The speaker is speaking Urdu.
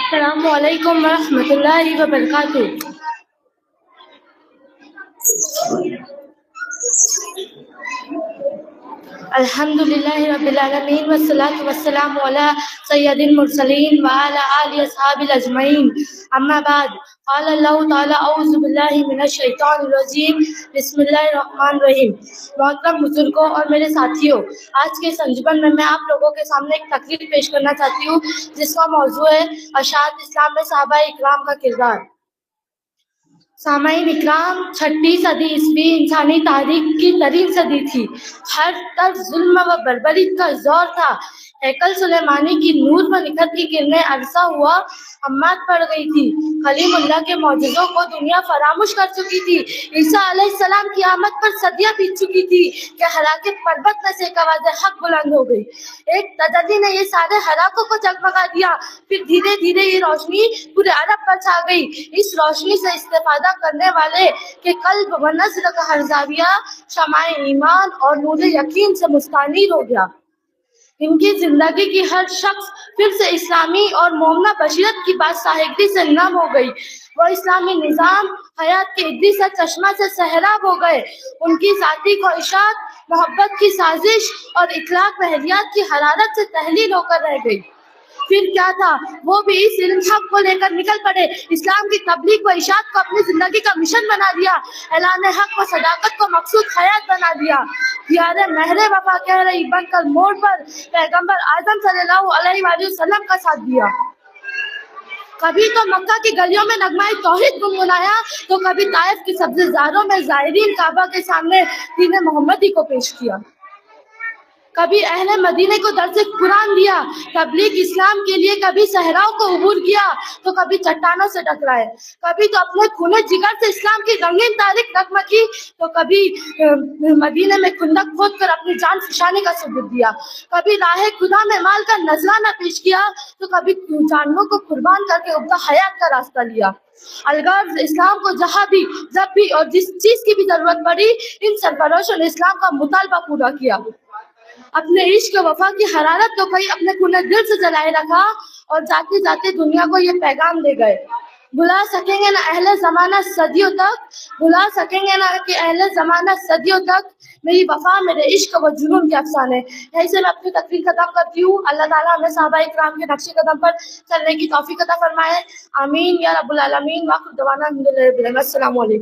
السلام علیکم ورحمۃ اللہ وبرکاتہ۔ الحمد للہ رب العالمین والصلاة والسلام علی سید المرسلین وعلی آلہ اصحاب اجمعین، اما بعد، قال اللہ تعالی اعوذ باللہ من الشیطان الرجیم، بسم اللہ الرحمن الرحیم۔ محترم بزرگوں اور میرے ساتھیوں، آج کے اس انجمن میں آپ لوگوں کے سامنے ایک تقریر پیش کرنا چاہتی ہوں جس کا موضوع ہے اشاعت اسلام میں صحابہ اکرام کا کردار۔ سامعین اکرام، 6 صدی عیسوی انسانی تاریخ کی ترین صدی تھی۔ ہر طرف ظلم و بربریت کا زور تھا۔ ہیکل سلیمانی کی نور و نکھت کی کرنیں عرصہ ہوا امات پڑ گئی تھی۔ کلیم اللہ کے معجزوں کو دنیا فراموش کر چکی تھی۔ عیسیٰ علیہ السلام کی آمد پر صدیاں بیت چکی تھی کہ ہلاکت پربت میں سے ایک آواز حق بلند ہو گئی۔ ایک تجلی نے یہ سارے ہلاکوں کو جگمگا دیا، پھر دھیرے دھیرے یہ روشنی پورے عرب پر چھا گئی۔ اس روشنی سے استفادہ کرنے والے کے قلب و نظر کا ہر زاویہ شمع ایمان اور نور یقین سے مستنیر ہو گیا۔ ان کی زندگی کی ہر شخص پھر سے اسلامی اور مومنہ بشریت کی بادشاہگری سے نم ہو گئی۔ وہ اسلامی نظام حیات کے عدی سے چشمہ سے سہراب ہو گئے۔ ان کی ذاتی خواہشات محبت کی سازش اور اخلاق و اہلیات کی حرارت سے تحلیل ہو کر رہ گئی۔ پھر کیا تھا، وہ بھی اس علم حق کو لے کر نکل پڑے۔ اسلام کی تبلیغ و اشاعت کو اپنی زندگی کا مشن بنا دیا۔ اعلان حق و صداقت کو مقصود حیات بنا دیا۔ دیار مہر وفا کہہ رہی بن کر موڑ پر پیغمبر اعظم صلی اللہ علیہ وآلہ وسلم کا ساتھ دیا۔ کبھی تو مکہ کی گلیوں میں نغمہ توحید گنگنایا تو کبھی طائف کی سبزہ زاروں میں زائرین کعبہ کے سامنے دین محمدی کو پیش کیا۔ کبھی اہل مدینے کو درس قرآن دیا، تبلیغ اسلام کے لیے کبھی صحراؤں کو عبور کیا تو کبھی چٹانوں سے ٹکرائے، کبھی تو اپنے خون جگر سے اسلام کی رنگین تاریخ نغمہ کی تو کبھی مدینے میں خندق کھود کر اپنی جان فشانی کا ثبوت دیا، کبھی راہ خدا میں مال کا نذرانہ پیش کیا تو کبھی جانوروں کو قربان کر کے ابدا حیات کا راستہ لیا۔ الغرض اسلام کو جہاں بھی، جب بھی اور جس چیز کی بھی ضرورت پڑی، ان سرپرستوں نے اسلام کا مطالبہ پورا کیا۔ اپنے عشق و وفا کی حرارت تو کئی اپنے خون دل سے جلائے رکھا اور جاتے جاتے دنیا کو یہ پیغام دے گئے، بھلا سکیں گے نہ اہل زمانہ صدیوں تک، بھلا سکیں گے نہ کہ اہل زمانہ صدیوں تک، میری وفا میرے عشق و جنون کے افسانے۔ یہیں سے میں اپنی تقریر ختم کرتی ہوں۔ اللہ تعالیٰ ہمیں صحابہ اکرام کے نقش قدم پر چلنے کی توفیق عطا فرمائے، آمین یا رب العالمین۔ وآخر دعوانا الحمدللہ رب العالمین۔ السلام علیکم۔